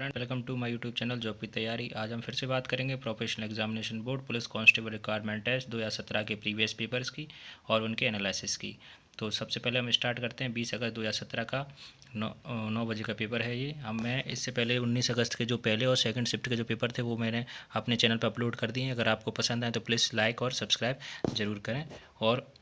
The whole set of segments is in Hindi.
Friend, welcome to my YouTube channel job की तैयारी। आज हम फिर से बात करेंगे professional examination board police constable requirement test 2017 के प्रीवियस पेपर्स की और उनके एनालिसिस की। तो सबसे पहले हम स्टार्ट करते हैं 20 अगस्त 2017 का 9 बजे का पेपर है ये। अब मैं इससे पहले 19 अगस्त के जो पहले और सेकंड शिफ्ट के जो पेपर थे वो मैंने अपने चैनल पर अपलोड कर दिए हैं। अगर आपको पसंद आए तो प्लीज़ लाइक और सब्सक्राइब ज़रूर करें और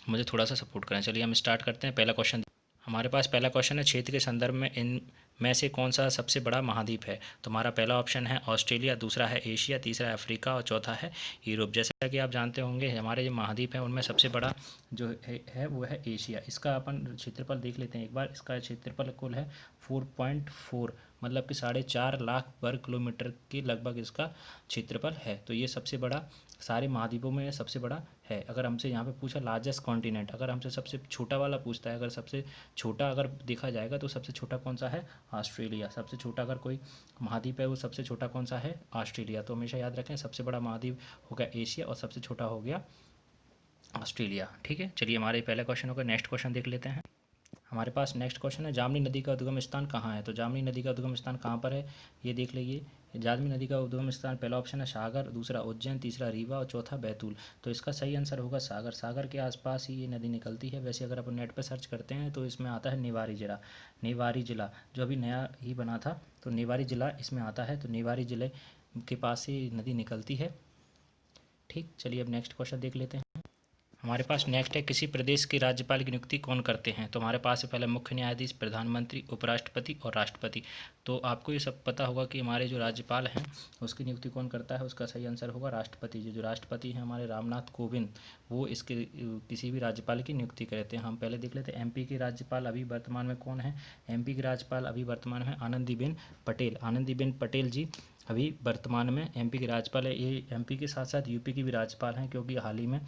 मुझे थोड़ा सा सपोर्ट करें। चलिए हम स्टार्ट करते हैं। पहला क्वेश्चन हमारे पास पहला क्वेश्चन है, क्षेत्र के संदर्भ में इन में से कौन सा सबसे बड़ा महाद्वीप है। तो हमारा पहला ऑप्शन है ऑस्ट्रेलिया, दूसरा है एशिया, तीसरा है अफ्रीका और चौथा है यूरोप। जैसा कि आप जानते होंगे हमारे जो महाद्वीप हैं उनमें सबसे बड़ा जो है वो है एशिया। इसका अपन क्षेत्रफल देख लेते हैं एक बार। इसका क्षेत्रफल कुल है 4.4, मतलब कि 4.5 लाख वर्ग किलोमीटर के लगभग इसका क्षेत्रफल है। तो ये सबसे बड़ा सारे महाद्वीपों में सबसे बड़ा है। अगर हमसे यहाँ पे पूछा लार्जेस्ट कॉन्टिनेंट, अगर हमसे सबसे छोटा वाला पूछता है, अगर सबसे छोटा अगर देखा जाएगा तो सबसे छोटा कौन सा है, ऑस्ट्रेलिया। सबसे छोटा अगर कोई महाद्वीप है वो सबसे छोटा कौन सा है, ऑस्ट्रेलिया। तो हमेशा याद रखें सबसे बड़ा महाद्वीप हो गया एशिया और सबसे छोटा हो गया ऑस्ट्रेलिया। ठीक है, चलिए हमारे पहला क्वेश्चन होगा। नेक्स्ट क्वेश्चन देख लेते हैं। हमारे पास नेक्स्ट क्वेश्चन है, जामनी नदी का उद्गम स्थान कहाँ है। तो जामनी नदी का उद्गम स्थान कहाँ पर है ये देख लीजिए। जामनी नदी का उद्गम स्थान पहला ऑप्शन है सागर, दूसरा उज्जैन, तीसरा रीवा और चौथा बैतूल। तो इसका सही आंसर होगा सागर। सागर के आसपास ही ये नदी निकलती है। वैसे अगर अपन नेट पर सर्च करते हैं तो इसमें आता है निवारी जिला। निवारी जिला जो अभी नया ही बना था, तो निवारी जिला इसमें आता है। तो निवारी जिले के पास ही नदी निकलती है। ठीक, चलिए अब नेक्स्ट क्वेश्चन देख लेते हैं। हमारे पास नेक्स्ट है, किसी प्रदेश के राज्यपाल की नियुक्ति कौन करते हैं। तो हमारे पास है पहले मुख्य न्यायाधीश, प्रधानमंत्री, उपराष्ट्रपति और राष्ट्रपति। तो आपको ये सब पता होगा कि हमारे जो राज्यपाल हैं उसकी नियुक्ति कौन करता है। उसका सही आंसर होगा राष्ट्रपति। जो राष्ट्रपति हैं हमारे रामनाथ कोविंद, वो इसके किसी भी राज्यपाल की नियुक्ति करते हैं। हम पहले देख लेते हैं एमपी के राज्यपाल अभी वर्तमान में कौन है। एमपी के राज्यपाल अभी वर्तमान में आनंदीबेन पटेल। आनंदीबेन पटेल जी अभी वर्तमान में एमपी के राज्यपाल है। ये एमपी के साथ साथ यूपी की भी राज्यपाल हैं, क्योंकि हाल ही में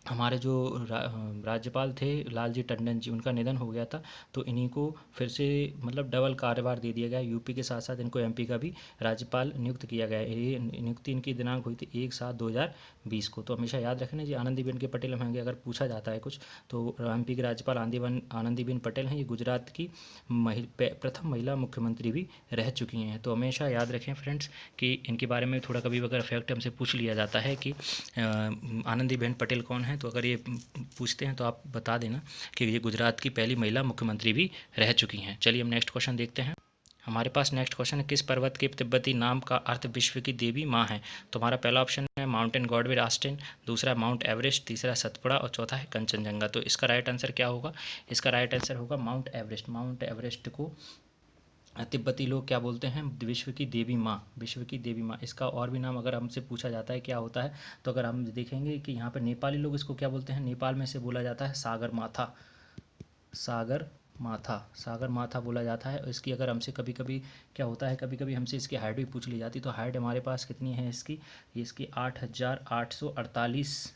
हमारे जो राज्यपाल थे लालजी टंडन जी, उनका निधन हो गया था। तो इन्हीं को फिर से मतलब डबल कार्यभार दे दिया गया। यूपी के साथ साथ इनको एमपी का भी राज्यपाल नियुक्त किया गया है। ये नियुक्ति इनकी दिनांक हुई थी 1/7/2020 को। तो हमेशा याद रखना जी, आनंदीबेन के पटेल होंगे अगर पूछा जाता है कुछ, तो एमपी के राज्यपाल आनंदीबेन पटेल हैं। ये गुजरात की प्रथम महिला मुख्यमंत्री भी रह चुकी हैं। तो हमेशा याद रखें फ्रेंड्स कि इनके बारे में थोड़ा कभी अगर फैक्ट हमसे पूछ लिया जाता है कि आनंदीबेन पटेल कौन है, तो अगर ये पूछते हैं तो आप बता देना कि ये गुजरात की पहली महिला मुख्यमंत्री भी रह चुकी हैं। चलिए हम नेक्स्ट क्वेश्चन देखते हैं। हमारे पास नेक्स्ट क्वेश्चन है, किस पर्वत के तिब्बती नाम का अर्थ विश्व की देवी माँ है। तो हमारा पहला ऑप्शन है माउंटेन गॉडवे आस्टिन, दूसरा माउंट एवरेस्ट, तीसरा सतपुड़ा और चौथा है कंचनजंगा। तो इसका राइट आंसर क्या होगा, इसका राइट आंसर होगा माउंट एवरेस्ट। माउंट एवरेस्ट को तिब्बती लोग क्या बोलते हैं, विश्व की देवी माँ। विश्व की देवी माँ, इसका और भी नाम अगर हमसे पूछा जाता है क्या होता है, तो अगर हम देखेंगे कि यहाँ पर नेपाली लोग इसको क्या बोलते हैं, नेपाल में से बोला जाता है सागर माथा। सागर माथा, सागर माथा बोला जाता है। इसकी अगर हमसे कभी कभी क्या होता है, कभी कभी हमसे इसकी हाइट भी पूछ ली जाती। तो हाइट हमारे पास कितनी है इसकी, ये इसकी 8,848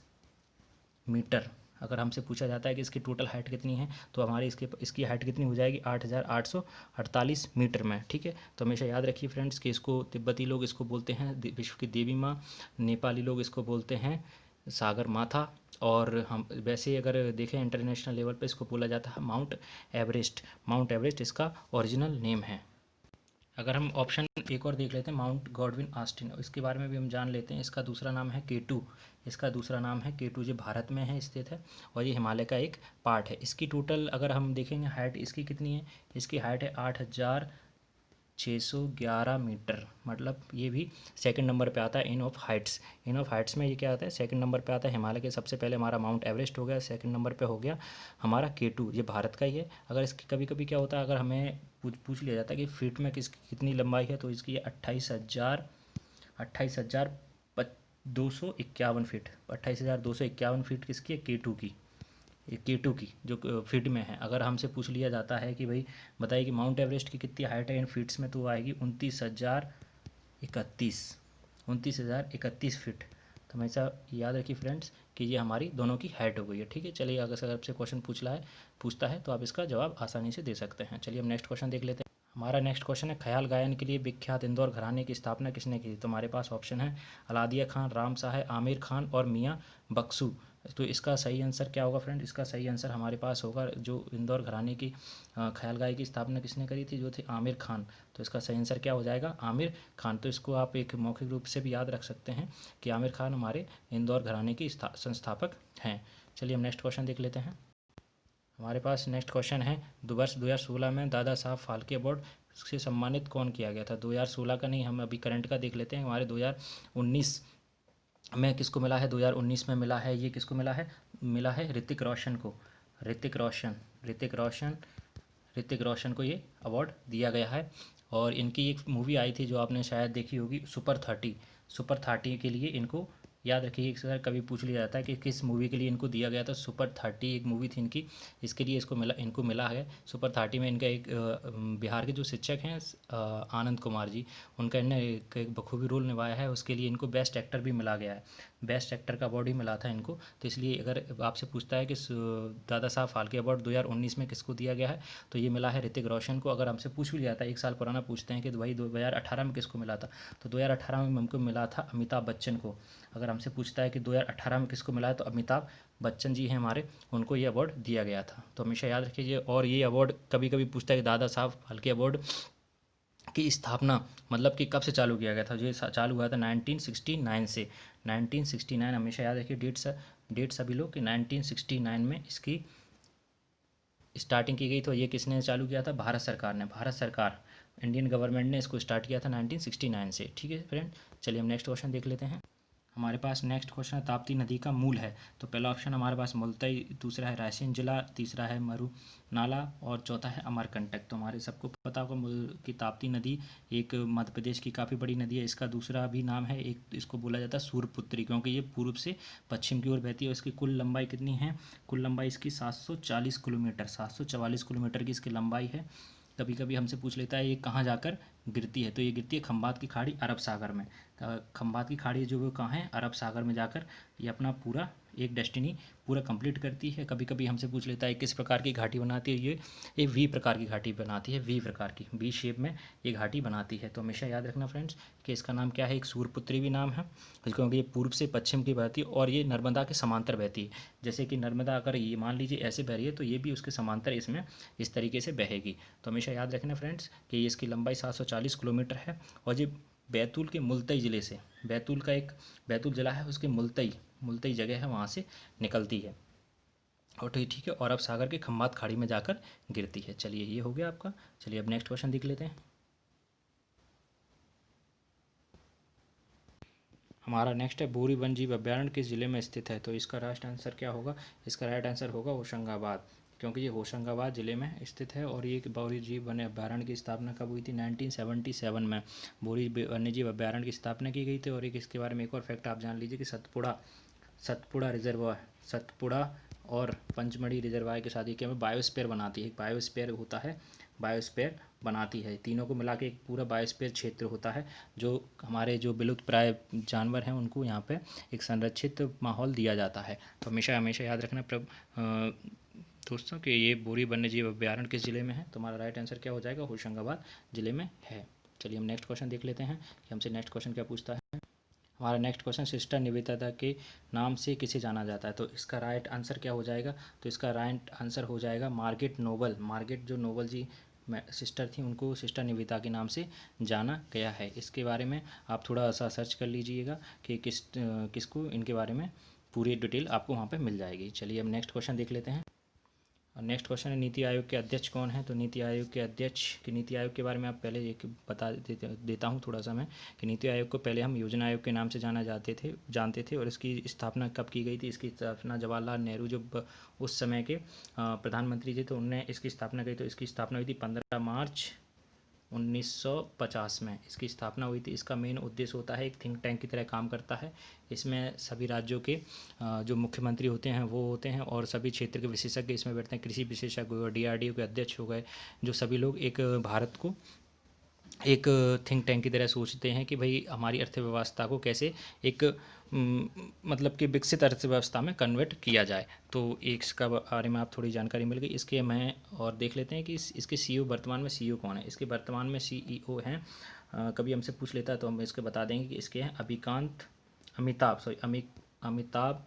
मीटर। अगर हमसे पूछा जाता है कि इसकी टोटल हाइट कितनी है, तो हमारी इसकी हाइट कितनी हो जाएगी, 8,848 मीटर में। ठीक है, तो हमेशा याद रखिए फ्रेंड्स कि इसको तिब्बती लोग इसको बोलते हैं विश्व की देवी माँ, नेपाली लोग इसको बोलते हैं सागर माथा। और हम वैसे अगर देखें इंटरनेशनल लेवल पे इसको बोला जाता है माउंट एवरेस्ट। माउंट एवरेस्ट इसका ओरिजिनल नेम है। अगर हम ऑप्शन एक और देख लेते हैं, माउंट गॉडविन आस्टिन, इसके बारे में भी हम जान लेते हैं। इसका दूसरा नाम है केटू। इसका दूसरा नाम है केटू, जो भारत में है स्थित है और ये हिमालय का एक पार्ट है। इसकी टोटल अगर हम देखेंगे हाइट इसकी कितनी है, इसकी हाइट है 8,611 मीटर। मतलब ये भी सेकंड नंबर पे आता है in of heights. In of heights में ये क्या आता है, सेकंड नंबर पे आता है। हिमालय के सबसे पहले हमारा माउंट एवरेस्ट हो गया, सेकंड नंबर पे हो गया हमारा केटू, ये भारत का ही है। अगर इसकी कभी कभी क्या होता है, अगर हमें पूछ लिया जाता है कि फीट में कितनी लंबाई है, तो इसकी 28,251 फीट। 28,251 फीट किसकी है, केटू की। ये केटू की जो फीट में है। अगर हमसे पूछ लिया जाता है कि भाई बताइए कि माउंट एवरेस्ट की कितनी हाइट है इन फीट्स में, तो वो आएगी 29,031 फीट। तो हमेशा याद रखिए फ्रेंड्स कि ये हमारी दोनों की हाइट हो गई है। ठीक है, चलिए अगर आपसे क्वेश्चन पूछता है तो आप इसका जवाब आसानी से दे सकते हैं। चलिए हम नेक्स्ट क्वेश्चन देख लेते हैं। हमारा नेक्स्ट क्वेश्चन है, ख्याल गायन के लिए विख्यात इंदौर घराने की स्थापना किसने की। तो हमारे पास ऑप्शन है अलादिया खान, राम साहब, आमिर खान और मियाँ बख्शू। तो इसका सही आंसर क्या होगा फ्रेंड? इसका सही आंसर हमारे पास होगा जो इंदौर घराने की ख्यालगाह की स्थापना किसने करी थी, जो थे आमिर खान। तो इसका सही आंसर क्या हो जाएगा? आमिर खान। तो इसको आप एक मौखिक रूप से भी याद रख सकते हैं कि आमिर खान हमारे इंदौर घराने की संस्थापक हैं। चलिए हम नेक्स्ट क्वेश्चन देख लेते हैं। हमारे पास नेक्स्ट क्वेश्चन है, वर्ष 2016 में दादा साहब फाल्के अवार्ड से सम्मानित कौन किया गया था? 2016 का नहीं, हम अभी करंट का देख लेते हैं। हमारे 2019 में किसको मिला है? 2019 में मिला है, ये किसको मिला है ऋतिक रोशन को। ऋतिक रोशन को ये अवार्ड दिया गया है। और इनकी एक मूवी आई थी जो आपने शायद देखी होगी, सुपर 30 के लिए इनको याद रखिए। सर कभी पूछ लिया जाता है कि किस मूवी के लिए इनको दिया गया था। सुपर 30 एक मूवी थी इनकी, इसके लिए इनको मिला है। सुपर 30 में इनका एक बिहार के जो शिक्षक हैं आनंद कुमार जी, उनका इन्हें एक बखूबी रोल निभाया है, उसके लिए इनको बेस्ट एक्टर भी मिला गया है। बेस्ट एक्टर का अवार्ड ही मिला था इनको। तो इसलिए अगर आपसे पूछता है कि दादा साहब फाल्के अवार्ड 2019 में किसको दिया गया है, तो ये मिला है ऋतिक रोशन को। अगर हमसे पूछ भी लिया जाता है, 1 साल पुराना पूछते हैं कि भाई 2018 में किसको मिला था, तो 2018 में हमको मिला था अमिताभ बच्चन को। अगर हमसे पूछता है कि 2018 में किसको मिला है, तो अमिताभ बच्चन जी हैं हमारे, उनको ये अवार्ड दिया गया था। तो हमेशा याद रखिए। और ये अवार्ड कभी कभी पूछता है कि दादा साहब फाल्के अवार्ड की स्थापना मतलब कि कब से चालू किया गया था। जो चालू हुआ था 1969 से। 1969 हमेशा याद रखिए डेट सभी लोग कि 1969 में इसकी स्टार्टिंग की गई। तो ये किसने चालू किया था? भारत सरकार ने। भारत सरकार, इंडियन गवर्नमेंट ने इसको स्टार्ट किया था 1969 से। ठीक है फ्रेंड, चलिए हम नेक्स्ट क्वेश्चन देख लेते हैं। हमारे पास नेक्स्ट क्वेश्चन है, ताप्ती नदी का मूल है। तो पहला ऑप्शन हमारे पास मुल्ताई, दूसरा है रायसेन जिला, तीसरा है मरुनाला और चौथा है अमरकंटक। तो हमारे सबको पता होगा कि ताप्ती नदी एक मध्य प्रदेश की काफ़ी बड़ी नदी है। इसका दूसरा भी नाम है, एक इसको बोला जाता है सूर्यपुत्री, क्योंकि ये पूर्व से पश्चिम की ओर बहती है। इसकी कुल लंबाई कितनी है? कुल लंबाई इसकी 740 किलोमीटर, 744 किलोमीटर की इसकी लंबाई है। कभी कभी हमसे पूछ लेता है ये कहाँ जाकर गिरती है, तो ये गिरती है खंबात की खाड़ी, अरब सागर में। खंबात की खाड़ी जो वो कहाँ है? अरब सागर में जाकर ये अपना पूरा एक डेस्टिनी पूरा कंप्लीट करती है। कभी कभी हमसे पूछ लेता है किस प्रकार की घाटी बनाती है, ये वी प्रकार की घाटी बनाती है, वी प्रकार की, वी शेप में ये घाटी बनाती है। तो हमेशा याद रखना फ्रेंड्स कि इसका नाम क्या है? एक सूर्यपुत्री भी नाम है, क्योंकि ये पूर्व से पश्चिम की बहती है और ये नर्मदा के समांतर बहती है। जैसे कि नर्मदा अगर ये मान लीजिए ऐसे बह रही है, तो ये भी उसके समांतर इसमें इस तरीके से बहेगी। तो हमेशा याद रखना फ्रेंड्स कि इसकी लंबाई 740 किलोमीटर है। और ये बैतूल के मुल्तई ज़िले से, बैतूल ज़िला है, उसके मुल्तई जगह है, वहाँ से निकलती है। और तो ठीक है, और अब सागर के खम्बात खाड़ी में जाकर गिरती है। चलिए ये हो गया आपका। चलिए अब नेक्स्ट क्वेश्चन देख लेते हैं। हमारा नेक्स्ट है, बोरी वन जीव अभ्यारण्य किस जिले में स्थित है? तो इसका राइट आंसर क्या होगा? इसका राइट आंसर होगा होशंगाबाद, क्योंकि ये होशंगाबाद ज़िले में स्थित है। और ये बोरी जीव वन्य अभ्यारण्य की स्थापना कब हुई थी? 1977 में बोरी वन्य जीव अभ्यारण्य की स्थापना की गई थी। और एक इसके बारे में एक और फैक्ट आप जान लीजिए कि सतपुड़ा रिजर्वायर, सतपुड़ा और पंचमढ़ी रिजर्वायर के साथ ये क्या बायोस्फीयर बनाती है। एक बायोस्फीयर होता है, बायोस्फीयर बनाती है। तीनों को मिला के एक पूरा बायोस्फीयर क्षेत्र होता है, जो हमारे जो विलुप्त प्राय जानवर हैं उनको यहाँ पे एक संरक्षित माहौल दिया जाता है। तो हमेशा हमेशा याद रखना दोस्तों कि ये बोरी वन्य जीव अभ्यारण्य किस जिले में है। तो हमारा राइट आंसर क्या हो जाएगा? होशंगाबाद जिले में है। चलिए हम नेक्स्ट क्वेश्चन देख लेते हैं कि हमसे नेक्स्ट क्वेश्चन क्या पूछता है। हमारा नेक्स्ट क्वेश्चन, सिस्टर निवेदिता के नाम से किसे जाना जाता है? तो इसका राइट आंसर क्या हो जाएगा? तो इसका राइट आंसर हो जाएगा मार्गरेट नोबल। मार्गरेट जो नोबल जी सिस्टर थी, उनको सिस्टर निवेदिता के नाम से जाना गया है। इसके बारे में आप थोड़ा सा सर्च कर लीजिएगा कि किसको इनके बारे में पूरी डिटेल आपको वहाँ पे मिल जाएगी। चलिए अब नेक्स्ट क्वेश्चन देख लेते हैं। और नेक्स्ट क्वेश्चन है, नीति आयोग के अध्यक्ष कौन है? तो नीति आयोग के अध्यक्ष नीति आयोग के बारे में आप पहले एक बता देता हूँ थोड़ा सा मैं, कि नीति आयोग को पहले हम योजना आयोग के नाम से जानते थे। और इसकी स्थापना कब की गई थी? इसकी स्थापना जवाहरलाल नेहरू जो उस समय के प्रधानमंत्री थे, तो उनने इसकी स्थापना की। तो इसकी स्थापना हुई थी 15 मार्च 1950 में इसकी स्थापना हुई थी। इसका मेन उद्देश्य होता है, एक थिंक टैंक की तरह काम करता है। इसमें सभी राज्यों के जो मुख्यमंत्री होते हैं वो होते हैं, और सभी क्षेत्र के विशेषज्ञ इसमें बैठते हैं। कृषि विशेषज्ञ हो गए, DRDO के अध्यक्ष हो गए, जो सभी लोग एक भारत को एक थिंक टैंक की तरह सोचते हैं कि भाई हमारी अर्थव्यवस्था को कैसे एक मतलब कि विकसित अर्थव्यवस्था में कन्वर्ट किया जाए। तो इसका बारे में आप थोड़ी जानकारी मिल गई। इसके मैं और देख लेते हैं कि इसके CEO वर्तमान में CEO कौन है। इसके वर्तमान में CEO हैं, कभी हमसे पूछ लेता है तो हम इसके बता देंगे कि इसके हैं अमिताभ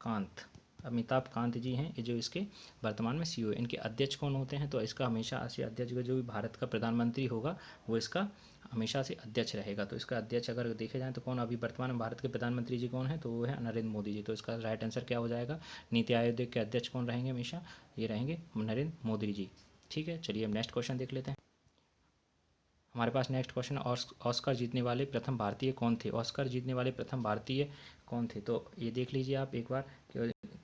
कांत, अमिताभ कांत जी हैं, ये जो इसके वर्तमान में सीईओ। इनके अध्यक्ष कौन होते हैं? तो इसका हमेशा से अध्यक्ष जो भी भारत का प्रधानमंत्री होगा वो इसका हमेशा से अध्यक्ष रहेगा। तो इसका अध्यक्ष अगर देखे जाए तो कौन अभी वर्तमान में भारत के प्रधानमंत्री जी कौन है? तो वो है नरेंद्र मोदी जी। तो इसका राइट आंसर क्या हो जाएगा? नीति आयोग के अध्यक्ष कौन रहेंगे हमेशा? ये रहेंगे नरेंद्र मोदी जी। ठीक है, चलिए हम नेक्स्ट क्वेश्चन देख लेते हैं। हमारे पास नेक्स्ट क्वेश्चन, ऑस्कर जीतने वाले प्रथम भारतीय कौन थे? ऑस्कर जीतने वाले प्रथम भारतीय कौन थे? तो ये देख लीजिए आप एक बार,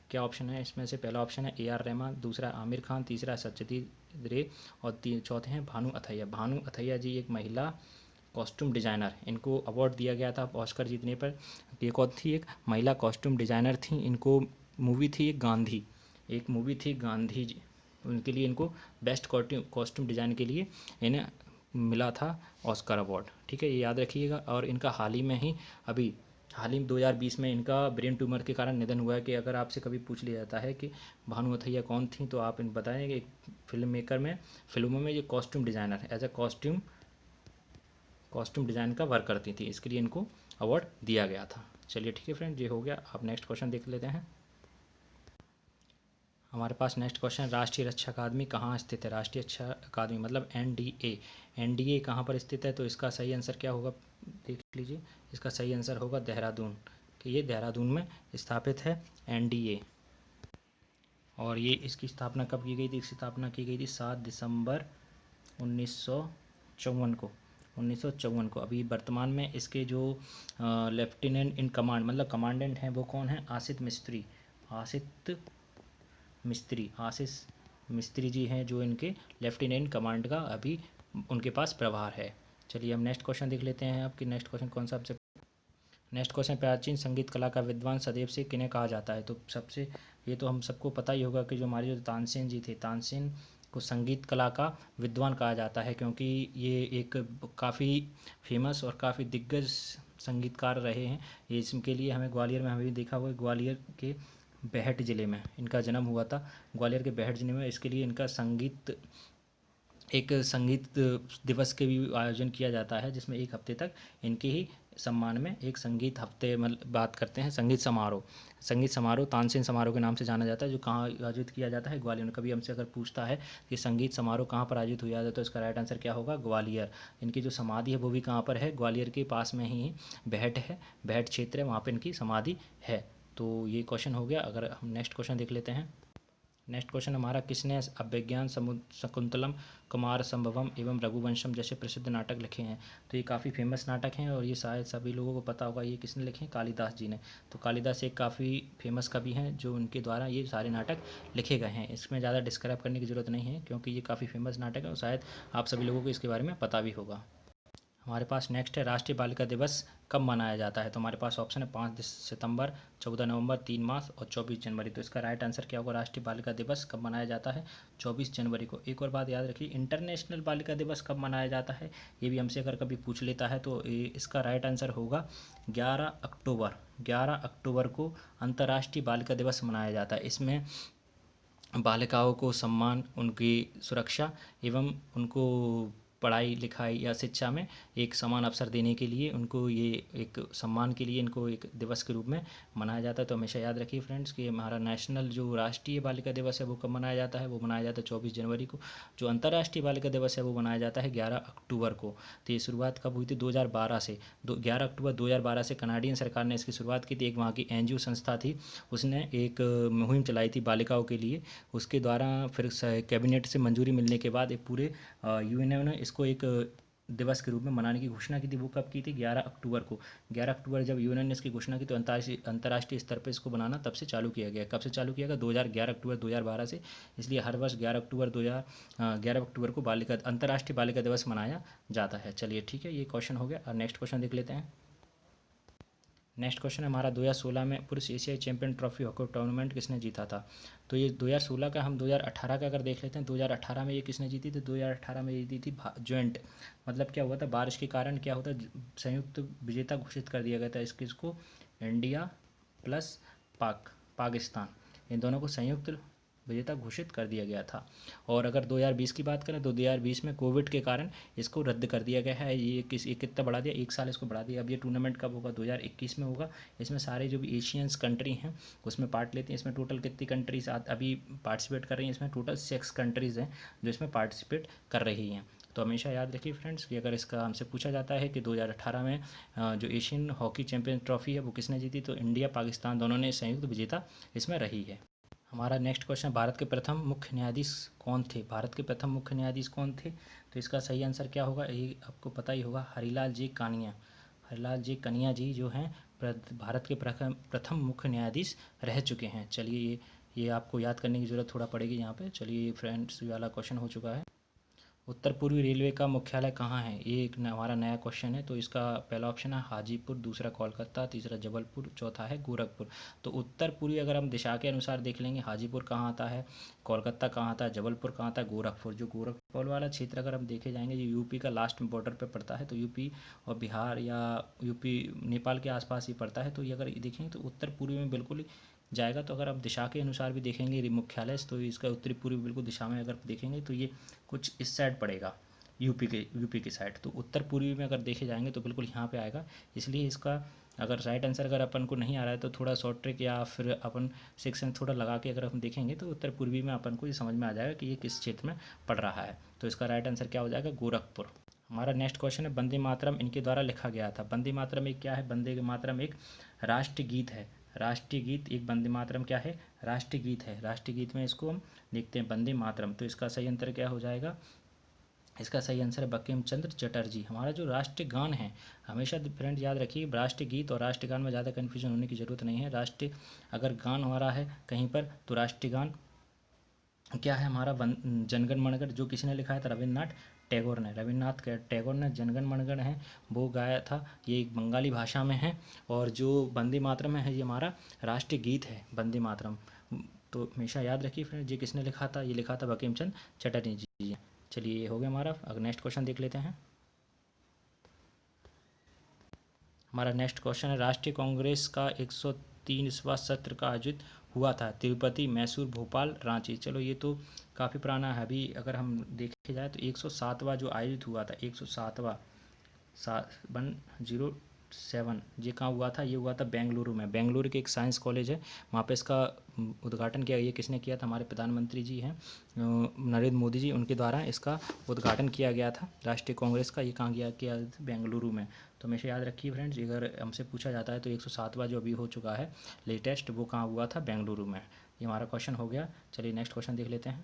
क्या ऑप्शन है इसमें से? पहला ऑप्शन है ए आर रहमान, दूसरा आमिर खान, तीसरा सत्यजीत रे और चौथे हैं भानु अथैया। भानु अथैया जी एक महिला कॉस्ट्यूम डिज़ाइनर, इनको अवार्ड दिया गया था ऑस्कर जीतने पर। ये कौन थी? एक महिला कॉस्ट्यूम डिज़ाइनर थी। इनको मूवी थी एक गांधी, एक मूवी थी गांधी जी, उनके लिए इनको बेस्ट कॉस्ट्यूम डिज़ाइन के लिए इन्हें मिला था ऑस्कर अवार्ड। ठीक है, ये याद रखिएगा। और इनका हाल ही में ही अभी हाल ही 2020 में इनका ब्रेन ट्यूमर के कारण निधन हुआ है। कि अगर आपसे कभी पूछ लिया जाता है कि भानु अथैया कौन थी, तो आप इन बताएं कि एक फिल्म मेकर में, फिल्मों में ये costume designer as a costume design का वर्क करती थी, इसके लिए इनको अवार्ड दिया गया था। चलिए ठीक है फ्रेंड, ये हो गया। आप नेक्स्ट क्वेश्चन देख लेते हैं। हमारे पास नेक्स्ट क्वेश्चन, राष्ट्रीय रक्षा अकादमी कहाँ स्थित है? राष्ट्रीय रक्षा अकादमी मतलब एनडीए, एनडीए कहाँ पर स्थित है? तो इसका सही आंसर क्या होगा? देख लीजिए, इसका सही आंसर होगा देहरादून, कि ये देहरादून में स्थापित है एनडीए। और ये इसकी स्थापना कब की गई थी? स्थापना की गई थी 7 दिसंबर 1954 को, 1954 को। अभी वर्तमान में इसके जो लेफ्टिनेंट इन कमांड मतलब कमांडेंट हैं वो कौन है? आशीष मिस्त्री जी हैं, जो इनके लेफ्टिनेंट कमांड का अभी उनके पास प्रभार है। चलिए हम नेक्स्ट क्वेश्चन देख लेते हैं। आपकी नेक्स्ट क्वेश्चन कौन सा? आपसे नेक्स्ट क्वेश्चन, प्राचीन संगीत कला का विद्वान सदैव से किन्हें कहा जाता है? तो सबसे ये तो हम सबको पता ही होगा कि जो हमारे जो तानसेन जी थे, तानसेन को संगीत कला का विद्वान कहा जाता है, क्योंकि ये एक काफ़ी फेमस और काफ़ी दिग्गज संगीतकार रहे हैं। ये इसके लिए हमें ग्वालियर में हमें भी देखा हुआ है, ग्वालियर के बेहट ज़िले में इनका जन्म हुआ था। ग्वालियर के बेहट ज़िले में इसके लिए इनका संगीत दिवस के भी आयोजन किया जाता है, जिसमें एक हफ्ते तक इनके ही सम्मान में एक संगीत हफ्ते मतलब बात करते हैं। संगीत समारोह तानसेन समारोह के नाम से जाना जाता है, जो कहाँ आयोजित किया जाता है? ग्वालियर में। कभी हमसे अगर पूछता है कि संगीत समारोह कहाँ पर आयोजित हुआ जाता है, तो इसका राइट आंसर क्या होगा? ग्वालियर। इनकी जो समाधि है वो भी कहाँ पर है? ग्वालियर के पास में ही बेहट है, बेहट क्षेत्र है, वहाँ पर इनकी समाधि है। तो ये क्वेश्चन हो गया। अगर हम नेक्स्ट क्वेश्चन देख लेते हैं। नेक्स्ट क्वेश्चन हमारा, किसने अभिज्ञान शकुंतलम, कुमार संभवम एवं रघुवंशम जैसे प्रसिद्ध नाटक लिखे हैं? तो ये काफ़ी फेमस नाटक हैं और ये शायद सभी लोगों को पता होगा। ये किसने लिखे हैं? कालिदास जी ने। तो कालिदास एक काफ़ी फेमस कवि हैं, जो उनके द्वारा ये सारे नाटक लिखे गए हैं। इसमें ज़्यादा डिस्क्राइब करने की ज़रूरत नहीं है, क्योंकि ये काफ़ी फेमस नाटक है और शायद आप सभी लोगों को इसके बारे में पता भी होगा। हमारे पास नेक्स्ट है, राष्ट्रीय बालिका दिवस कब मनाया जाता है? तो हमारे पास ऑप्शन है 5 सितंबर, 14 नवंबर, 3 मार्च और 24 जनवरी। तो इसका राइट आंसर क्या होगा? राष्ट्रीय बालिका दिवस कब मनाया जाता है? 24 जनवरी को। एक और बात याद रखिए, इंटरनेशनल बालिका दिवस कब मनाया जाता है? ये भी हमसे अगर कभी पूछ लेता है तो इसका राइट आंसर होगा 11 अक्टूबर। 11 अक्टूबर को अंतर्राष्ट्रीय बालिका दिवस मनाया जाता है। इसमें बालिकाओं को सम्मान, उनकी सुरक्षा एवं उनको पढ़ाई लिखाई या शिक्षा में एक समान अवसर देने के लिए, उनको ये एक सम्मान के लिए इनको एक दिवस के रूप में मनाया जाता है। तो हमेशा याद रखिए फ्रेंड्स कि हमारा नेशनल जो राष्ट्रीय बालिका दिवस है वो कब मनाया जाता है? वो मनाया जाता है 24 जनवरी को। जो अंतर्राष्ट्रीय बालिका दिवस है वो मनाया जाता है 11 अक्टूबर को। तो ये शुरुआत कब हुई थी? 2012 से। 11 अक्टूबर 2012 से कनाडियन सरकार ने इसकी शुरुआत की थी। एक वहाँ की एनजीओ संस्था थी, उसने एक मुहिम चलाई थी बालिकाओं के लिए। उसके द्वारा फिर कैबिनेट से मंजूरी मिलने के बाद एक पूरे यूएनओ ने इसको एक दिवस के रूप में मनाने की घोषणा की थी। वो कब की थी? 11 अक्टूबर को। 11 अक्टूबर जब यूएनओ ने इसकी घोषणा की तो अंतर्राष्ट्रीय स्तर पर इसको बनाना तब से चालू किया गया। कब से चालू किया गया? 11 अक्टूबर 2012 से। इसलिए हर वर्ष 11 अक्टूबर को अंतर्राष्ट्रीय बालिका दिवस मनाया जाता है। चलिए ठीक है, ये क्वेश्चन हो गया। और नेक्स्ट क्वेश्चन देख लेते हैं। नेक्स्ट क्वेश्चन हमारा, 2016 में पुरुष एशियाई चैंपियन ट्रॉफी हॉकी टूर्नामेंट किसने जीता था? तो ये 2016 का, हम 2018 का अगर देख लेते हैं, 2018 में ये किसने जीती थी? 2018 में ये जीती थी जॉइंट, मतलब क्या हुआ था, बारिश के कारण क्या होता, संयुक्त विजेता घोषित कर दिया गया था इसको इंडिया प्लस पाकिस्तान, इन दोनों को संयुक्त विजेता घोषित कर दिया गया था। और अगर 2020 की बात करें तो 2020 में कोविड के कारण इसको रद्द कर दिया गया है। ये कितना बढ़ा दिया, 1 साल इसको बढ़ा दिया। अब ये टूर्नामेंट कब होगा, 2021 में होगा। इसमें सारे जो भी एशियंस कंट्री हैं उसमें पार्ट लेते हैं। इसमें टोटल कितनी कंट्रीज अभी पार्टिसिपेट कर रही हैं, इसमें टोटल 6 कंट्रीज़ हैं जो इसमें पार्टिसिपेट कर रही हैं। तो हमेशा याद रखिए फ्रेंड्स कि अगर इसका हमसे पूछा जाता है कि 2018 में जो एशियन हॉकी चैंपियन ट्रॉफी है वो किसने जीती, तो इंडिया पाकिस्तान दोनों ने संयुक्त विजेता इसमें रही है। हमारा नेक्स्ट क्वेश्चन, भारत के प्रथम मुख्य न्यायाधीश कौन थे? भारत के प्रथम मुख्य न्यायाधीश कौन थे? तो इसका सही आंसर क्या होगा, ये आपको पता ही होगा, हरिलाल जी कानिया। हरिलाल जी कनिया जी जो हैं भारत के प्रथम मुख्य न्यायाधीश रह चुके हैं। चलिए ये आपको याद करने की ज़रूरत थोड़ा पड़ेगी यहाँ पे। चलिए फ्रेंड्स, ये वाला क्वेश्चन हो चुका है। उत्तर पूर्वी रेलवे का मुख्यालय कहाँ है? ये एक हमारा नया क्वेश्चन है। तो इसका पहला ऑप्शन है हाजीपुर, दूसरा कोलकाता, तीसरा जबलपुर, चौथा है गोरखपुर। तो उत्तर पूर्वी अगर हम दिशा के अनुसार देख लेंगे, हाजीपुर कहाँ आता है, कोलकाता कहाँ आता है, जबलपुर कहाँ आता है, गोरखपुर। जो गोरखपुर वाला क्षेत्र अगर हम देखे जाएंगे, ये यूपी का लास्ट बॉर्डर पर पड़ता है। तो यूपी और बिहार या यूपी नेपाल के आसपास ही पड़ता है। तो ये अगर देखेंगे तो उत्तर पूर्वी में बिल्कुल ही जाएगा। तो अगर आप दिशा के अनुसार भी देखेंगे मुख्यालय, तो इसका उत्तरी पूर्वी बिल्कुल दिशा में अगर देखेंगे तो ये कुछ इस साइड पड़ेगा, यूपी की साइड। तो उत्तर पूर्वी में अगर देखे जाएंगे तो बिल्कुल यहाँ पे आएगा। इसलिए इसका अगर राइट आंसर अगर अपन को नहीं आ रहा है तो थोड़ा शॉर्ट ट्रिक या फिर अपन सेक्शन थोड़ा लगा के अगर हम देखेंगे तो उत्तर पूर्वी में अपन को ये समझ में आ जाएगा कि ये किस क्षेत्र में पड़ रहा है। तो इसका राइट आंसर क्या हो जाएगा, गोरखपुर। हमारा नेक्स्ट क्वेश्चन है, वंदे मातरम इनके द्वारा लिखा गया था। वंदे मातरम एक क्या है? वंदे मातरम एक राष्ट्रीय गीत है। राष्ट्रीय गीत एक वंदे मातरम क्या है, राष्ट्रीय गीत है। राष्ट्रीय गीत में इसको हम देखते हैं वंदे मातरम। तो इसका सही आंसर क्या हो जाएगा, इसका सही आंसर है बंकिम चंद्र चटर्जी। हमारा जो राष्ट्रीय गान है, हमेशा फ्रेंड याद रखिए, राष्ट्रीय गीत और राष्ट्रीय गान में ज़्यादा कन्फ्यूजन होने की ज़रूरत नहीं है। राष्ट्रीय अगर गान हो रहा है कहीं पर तो राष्ट्रीय गान क्या है हमारा, जनगण मनगढ़, जो किसी ने लिखा है था, रविन्द्रनाथ टैगोर ने। रविन्द्रनाथ टैगोर ने जनगण मनगढ़ है वो गाया था। ये एक बंगाली भाषा में है। और जो वंदे मातरम है ये हमारा राष्ट्रीय गीत है, वंदे मातरम। तो हमेशा याद रखिए फ्रेंड, ये किसने लिखा था, ये लिखा था बंकिम चंद्र चटर्जी जी। चलिए ये हो गया हमारा। अगर नेक्स्ट क्वेश्चन देख लेते हैं। हमारा नेक्स्ट क्वेश्चन है, राष्ट्रीय कांग्रेस का 103वां सत्र का आयोजित हुआ था तिरुपति, मैसूर, भोपाल, रांची। चलो ये तो काफ़ी पुराना है। अभी अगर हम देखे जाए तो 107वां जो आयोजित हुआ था, 107वां 107, ये कहाँ हुआ था, ये हुआ था बेंगलुरु में। बेंगलुरु के एक साइंस कॉलेज है, वहाँ पे इसका उद्घाटन किया। ये किसने किया था, हमारे प्रधानमंत्री जी हैं नरेंद्र मोदी जी, उनके द्वारा इसका उद्घाटन किया गया था राष्ट्रीय कांग्रेस का। ये कहाँ किया बेंगलुरु में। तो हमेशा याद रखिए फ्रेंड्स, अगर हमसे पूछा जाता है तो 107वां जो अभी हो चुका है लेटेस्ट, वो कहाँ हुआ था, बेंगलुरु में। ये हमारा क्वेश्चन हो गया। चलिए नेक्स्ट क्वेश्चन देख लेते हैं।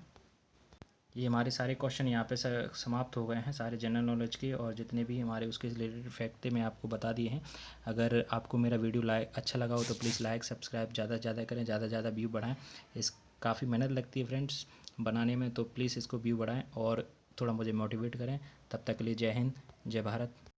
ये हमारे सारे क्वेश्चन यहाँ पे समाप्त हो गए हैं, सारे जनरल नॉलेज के, और जितने भी हमारे उसके रिलेटेड फैक्ट थे मैं आपको बता दिए हैं। अगर आपको मेरा वीडियो अच्छा लगा हो तो प्लीज़ लाइक सब्सक्राइब ज़्यादा से ज़्यादा करें, ज़्यादा से ज़्यादा व्यू बढ़ाएं। इस काफ़ी मेहनत लगती है फ्रेंड्स बनाने में, तो प्लीज़ इसको व्यू बढ़ाएं और थोड़ा मुझे मोटिवेट करें। तब तक के लिए जय हिंद, जय भारत।